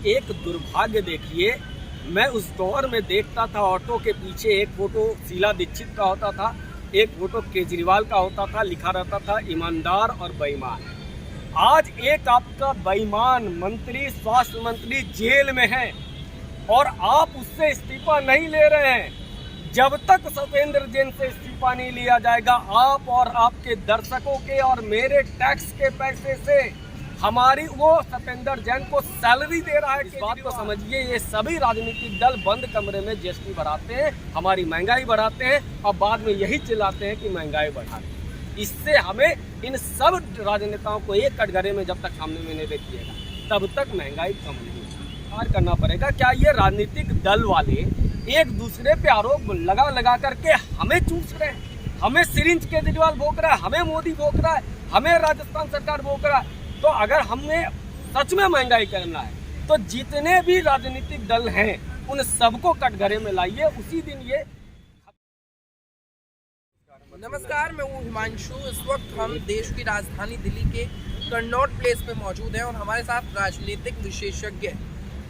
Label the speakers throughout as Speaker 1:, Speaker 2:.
Speaker 1: एक दुर्भाग्य देखिए, मैं उस दौर में देखता था ऑटो के पीछे एक फोटो शीला दीक्षित का होता था, एक फोटो केजरीवाल का होता था, लिखा रहता था ईमानदार और बेईमान। आज एक आपका बेईमान मंत्री, स्वास्थ्य मंत्री जेल में है और आप उससे इस्तीफा नहीं ले रहे हैं। जब तक सत्येंद्र जैन से इस्तीफा नहीं लिया जाएगा, आप और आपके दर्शकों के और मेरे टैक्स के पैसे से हमारी वो सत्येंद्र जैन को सैलरी दे रहा है। इस बात को समझिए, ये सभी राजनीतिक दल बंद कमरे में जीएसटी बढ़ाते हैं, हमारी महंगाई बढ़ाते हैं और बाद में यही चिल्लाते हैं कि महंगाई बढ़ा रहे हैं। इससे हमें इन सब राजनेताओं को एक कटघरे में जब तक सामने में नहीं देखिएगा, तब तक महंगाई कम नहीं होगी। करना पड़ेगा। क्या ये राजनीतिक दल वाले एक दूसरे पे आरोप लगा करके हमें चूस रहे हैं? हमें सिरिंज केजरीवाल भोंक रहा है, हमें मोदी भोंक रहा है, हमें राजस्थान सरकार भोंक रहा है। तो अगर हमें सच में महंगाई करना है तो जितने भी राजनीतिक दल हैं उन सबको कटघरे में लाइए, उसी दिन ये।
Speaker 2: नमस्कार, मैं हूँ हिमांशु। इस वक्त हम देश की राजधानी दिल्ली के कन्नॉट प्लेस पे मौजूद हैं और हमारे साथ राजनीतिक विशेषज्ञ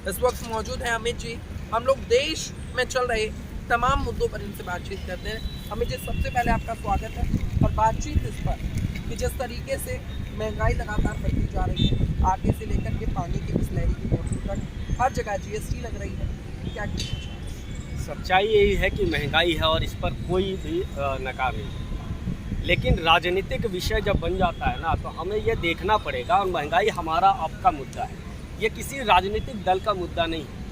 Speaker 2: इस वक्त मौजूद हैं। अमित जी, हम लोग देश में चल रहे तमाम मुद्दों पर इनसे बातचीत करते हैं। अमित जी, सबसे पहले आपका स्वागत है और बातचीत इस पर कि जिस तरीके से महंगाई लगातार बढ़ती जा रही है, आटे से लेकर के पानी की बिस्लरी की बोतल तक हर जगह जीएसटी लग रही है, क्या
Speaker 1: सच्चाई यही है कि महंगाई है और इस पर कोई भी नकार नहीं। लेकिन राजनीतिक विषय जब बन जाता है ना, तो हमें ये देखना पड़ेगा, और महंगाई हमारा आपका मुद्दा है, ये किसी राजनीतिक दल का मुद्दा नहीं है।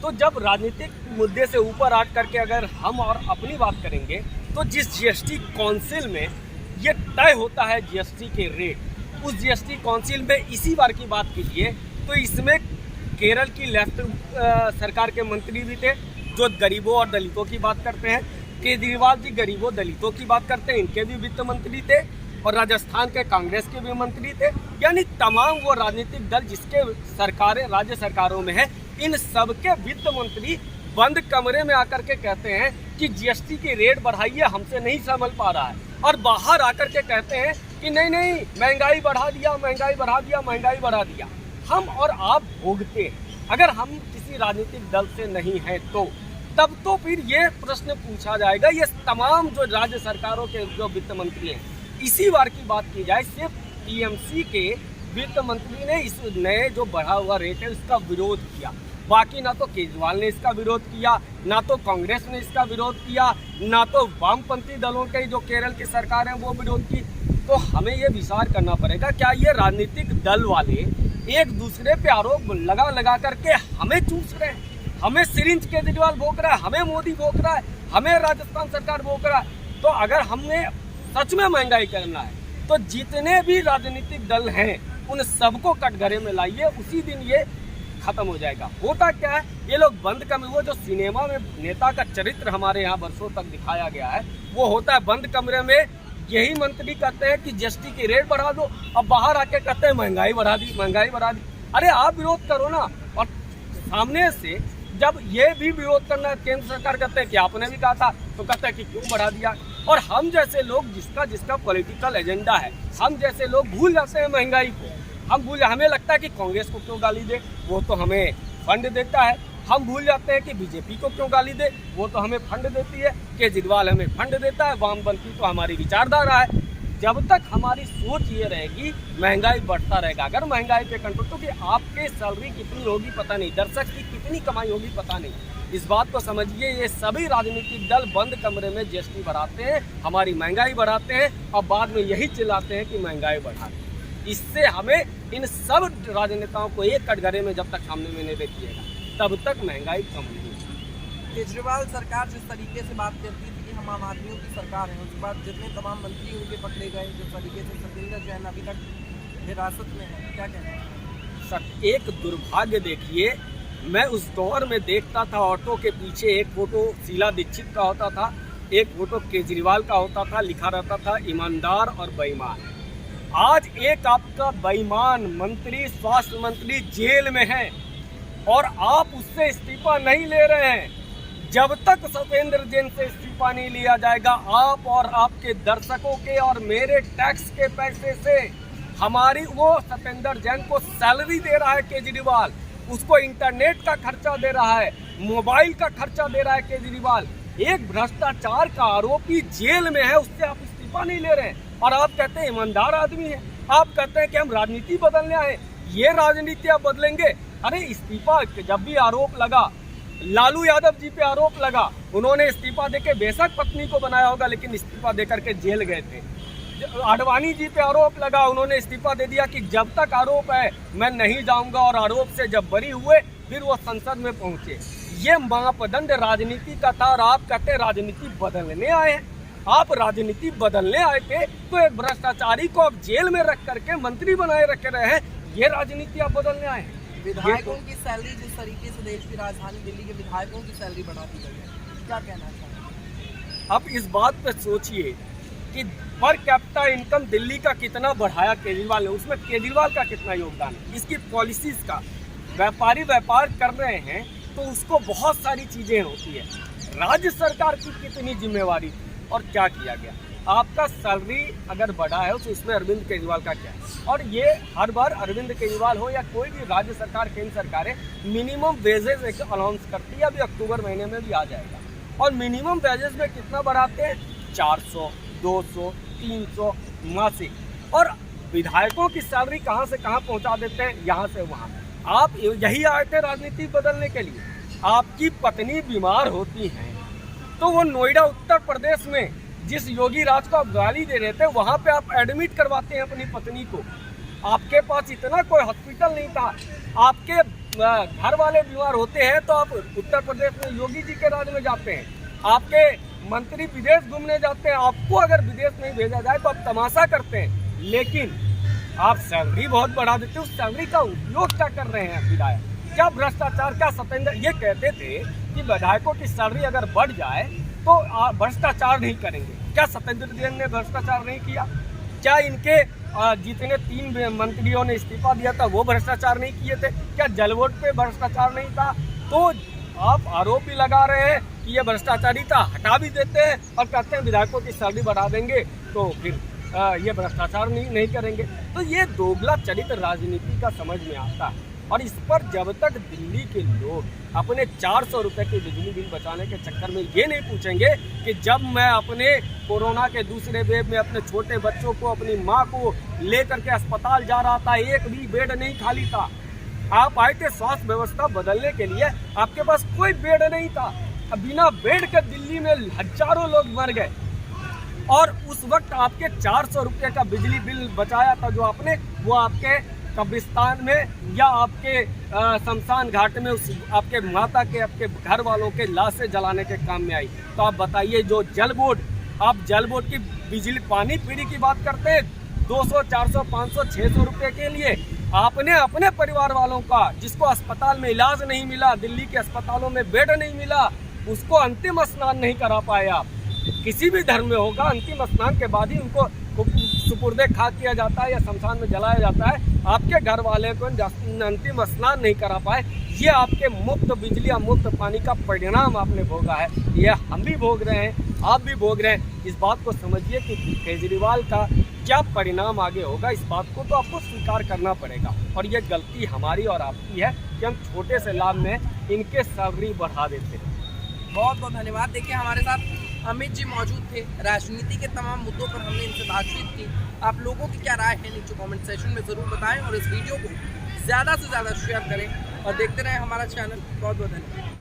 Speaker 1: तो जब राजनीतिक मुद्दे से ऊपर हट करके अगर हम और अपनी बात करेंगे, तो जिस जीएसटी काउंसिल में ये तय होता है जीएसटी के रेट, उस जीएसटी काउंसिल में इसी बार की बात कीजिए तो इसमें केरल की लेफ्ट सरकार के मंत्री भी थे जो गरीबों और दलितों की बात करते हैं। केजरीवाल जी गरीबों दलितों की बात करते हैं, इनके भी वित्त मंत्री थे, और राजस्थान के कांग्रेस के भी मंत्री थे। यानी तमाम वो राजनीतिक दल जिसके सरकारें राज्य सरकारों में है, इन सबके वित्त मंत्री बंद कमरे में आकर के कहते हैं कि जीएसटी की रेट बढ़ाइए, हमसे नहीं संभल पा रहा है, और बाहर आकर के कहते हैं कि नहीं महंगाई बढ़ा दिया, महंगाई बढ़ा दिया, महंगाई बढ़ा दिया। हम और आप भोगते हैं। अगर हम किसी राजनीतिक दल से नहीं हैं तो तब तो फिर ये प्रश्न पूछा जाएगा। ये तमाम जो राज्य सरकारों के जो वित्त मंत्री हैं, इसी बार की बात की जाए, सिर्फ टीएमसी के वित्त मंत्री ने इस नए जो बढ़ा हुआ रेट है इसका विरोध किया। बाकी ना तो केजरीवाल ने इसका विरोध किया, ना तो कांग्रेस ने इसका विरोध किया, ना तो वामपंथी दलों के जो केरल की सरकार है वो विरोध की। तो हमें ये विचार करना पड़ेगा, क्या ये राजनीतिक दल वाले एक दूसरे पे आरोप लगा करके हमें चूस रहे हैं? हमें सिरिंज केजरीवाल भोंक रहा है, हमें मोदी भोंक रहा है, हमें राजस्थान सरकार भोंक रहा है। तो अगर हमें सच में महंगाई करना है तो जितने भी राजनीतिक दल हैं उन सबको कटघरे में लाइए, उसी दिन ये खत्म हो जाएगा। होता क्या है, ये लोग बंद कमरे, वो जो सिनेमा में नेता का चरित्र हमारे यहाँ वर्षों तक दिखाया गया है, वो होता है बंद कमरे में यही मंत्री कहते हैं कि जीएसटी की रेट बढ़ा दो, अब बाहर आके कहते हैं महंगाई बढ़ा दी, महंगाई बढ़ा दी। अरे आप विरोध करो ना। और सामने से जब ये भी विरोध करना, केंद्र सरकार कहते हैं कि आपने भी कहा था, तो कहते हैं कि क्यों बढ़ा दिया। और हम जैसे लोग जिसका पॉलिटिकल एजेंडा है, हम जैसे लोग भूल जाते हैं महंगाई को। हमें लगता है कि कांग्रेस को क्यों गाली दे, वो तो हमें फंड देता है। हम भूल जाते हैं कि बीजेपी को क्यों गाली दे, वो तो हमें फंड देती है। केजरीवाल हमें फंड देता है, वामपंथी तो हमारी विचारधारा है। जब तक हमारी सोच ये रहेगी, महंगाई बढ़ता रहेगा। अगर महंगाई पे कंट्रोल, तो कि आपके सैलरी कितनी होगी पता नहीं, दर्शक की कितनी कमाई होगी पता नहीं। इस बात को समझिए, ये सभी राजनीतिक दल बंद कमरे में जीएसटी बढ़ाते हैं, हमारी महंगाई बढ़ाते हैं और बाद में यही चिल्लाते हैं कि महंगाई बढ़ा रहे हैं। इससे हमें इन सब राजनेताओं को एक कटघरे में जब तक सामने में नहीं देखिएगा, तब तक महंगाई कम नहीं होगी।
Speaker 2: केजरीवाल सरकार जिस तरीके से बात करती थी कि हम आम आदमियों की सरकार है, उसके बाद जितने तमाम मंत्री उनके पकड़े गए, जिस तरीके से सत्येंद्र जैन अभी तक हिरासत में है, क्या कहना है?
Speaker 1: एक दुर्भाग्य देखिए, मैं उस दौर में देखता था ऑटो के पीछे एक फोटो शीला दीक्षित का होता था, एक फोटो केजरीवाल का होता था, लिखा रहता था ईमानदार और बेईमान। आज एक आपका बेईमान मंत्री, स्वास्थ्य मंत्री जेल में है और आप उससे इस्तीफा नहीं ले रहे हैं। जब तक सत्येंद्र जैन से इस्तीफा नहीं लिया जाएगा, आप और आपके दर्शकों के और मेरे टैक्स के पैसे से हमारी वो सत्येंद्र जैन को सैलरी दे रहा है केजरीवाल, उसको इंटरनेट का खर्चा दे रहा है, मोबाइल का खर्चा दे रहा है केजरीवाल। एक भ्रष्टाचार का आरोपी जेल में है, उससे आप इस्तीफा नहीं ले रहे हैं और आप कहते हैं ईमानदार आदमी है। आप कहते हैं कि हम राजनीति बदलने आए। ये राजनीति आप बदलेंगे? अरे इस्तीफा जब भी आरोप लगा, लालू यादव जी पे आरोप लगा, उन्होंने इस्तीफा देके बेशक पत्नी को बनाया होगा लेकिन इस्तीफा देकर के जेल गए थे। आडवाणी जी पे आरोप लगा, उन्होंने इस्तीफा दे दिया कि जब तक आरोप है मैं नहीं जाऊंगा, और आरोप से जब बरी हुए फिर वो संसद में पहुंचे। ये मापदंड राजनीति का था और आप कहते राजनीति बदलने आए हैं। आप राजनीति बदलने आए थे तो एक भ्रष्टाचारी को आप जेल में रख करके मंत्री बनाए रखे रहे हैं, ये राजनीति आप बदलने आए हैं।
Speaker 2: विधायकों की सैलरी जिस तरीके से देश की राजधानी दिल्ली के विधायकों की सैलरी बढ़ा दी गई है, क्या कहना चाहिए?
Speaker 1: अब इस बात पर सोचिए कि पर कैपिटा इनकम दिल्ली का कितना बढ़ाया केजरीवाल ने, उसमें केजरीवाल का कितना योगदान है, इसकी पॉलिसीज का। व्यापारी व्यापार कर रहे हैं तो उसको बहुत सारी चीज़ें होती है। राज्य सरकार की कितनी जिम्मेवारी थी और क्या किया गया? आपका सैलरी अगर बढ़ा है तो इसमें अरविंद केजरीवाल का क्या है? और ये हर बार अरविंद केजरीवाल हो या कोई भी राज्य सरकार, केंद्र सरकारें मिनिमम वेजेस एक अनाउंस करती है, अभी अक्टूबर महीने में भी आ जाएगा। और मिनिमम वेजेस में कितना बढ़ाते हैं? 400, 200, 300 मासिक। और विधायकों की सैलरी कहाँ से कहाँ पहुँचा देते हैं, यहाँ से वहाँ। आप यही आए थे राजनीति बदलने के लिए। आपकी पत्नी बीमार होती हैं तो वो नोएडा उत्तर प्रदेश में जिस योगी राज को आप गाली दे रहे थे वहाँ पे आप एडमिट करवाते हैं अपनी पत्नी को। आपके पास इतना कोई हॉस्पिटल नहीं था। आपके घर वाले बीमार होते हैं तो आप उत्तर प्रदेश में योगी जी के राज में जाते हैं। आपके मंत्री विदेश घूमने जाते हैं, आपको अगर विदेश नहीं भेजा जाए तो आप तमाशा करते हैं। लेकिन आप सैलरी बहुत बढ़ा देते हैं। उस सैलरी का उपयोग क्या कर रहे हैं विधायक? क्या भ्रष्टाचार? क्या सत्येंद्र ये कहते थे कि विधायकों की सैलरी अगर बढ़ जाए तो भ्रष्टाचार नहीं करेंगे। क्या सत्येंद्र जैन ने भ्रष्टाचार नहीं किया? क्या इनके जितने 3 मंत्रियों ने इस्तीफा दिया था वो भ्रष्टाचार नहीं किए थे? क्या जल बोर्ड पे भ्रष्टाचार नहीं था? तो आप आरोप भी लगा रहे हैं कि ये भ्रष्टाचारी था, हटा भी देते हैं और कहते हैं विधायकों की सैलरी बढ़ा देंगे तो फिर ये भ्रष्टाचार नहीं करेंगे। तो ये दोगला चरित्र राजनीति का समझ में आता है। और इस पर जब तक दिल्ली के लोग अपने 400 रुपये के बिजली बिल बचाने के चक्कर में ये नहीं पूछेंगे कि जब मैं अपने कोरोना के दूसरे वेव में अपने छोटे बच्चों को, अपनी माँ को लेकर के अस्पताल जा रहा था, एक भी बेड नहीं खाली था। आप आए थे स्वास्थ्य व्यवस्था बदलने के लिए, आपके पास कोई बेड नहीं था। बिना बेड के दिल्ली में हजारों लोग मर गए और उस वक्त आपके 400 रुपये का बिजली बिल बचाया था जो आपने, वो आपके कब्रिस्तान में या आपके शमशान घाट में उस आपके माता के, आपके घर वालों के लाशें जलाने के काम में आई। तो आप बताइए, जो जल बोर्ड, आप जल बोर्ड की बिजली पानी फ्री की बात करते हैं 200, 400, 500, 600 रुपये के लिए, आपने अपने परिवार वालों का, जिसको अस्पताल में इलाज नहीं मिला, दिल्ली के अस्पतालों में बेड नहीं मिला, उसको अंतिम स्नान नहीं करा पाए आप। किसी भी धर्म में होगा, अंतिम स्नान के बाद ही उनको सुपुर्दे खा किया जाता है या शमशान में जलाया जाता है। आपके घर वाले को अंतिम स्नान नहीं करा पाए, ये आपके मुफ्त बिजली या मुफ्त पानी का परिणाम आपने भोगा है। ये हम भी भोग रहे हैं, आप भी भोग रहे हैं। इस बात को समझिए कि केजरीवाल का क्या परिणाम आगे होगा, इस बात को तो आपको स्वीकार करना पड़ेगा। और ये गलती हमारी और आपकी है कि हम छोटे से लाभ में इनके सैलरी बढ़ा देते हैं।
Speaker 2: बहुत बहुत धन्यवाद। देखिए, हमारे साथ अमित जी मौजूद थे। राजनीति के तमाम मुद्दों पर हमने इनसे बातचीत की। आप लोगों की क्या राय है नीचे कमेंट सेक्शन में ज़रूर बताएं और इस वीडियो को ज़्यादा से ज़्यादा शेयर करें और देखते रहें हमारा चैनल। बहुत बहुत धन्यवाद।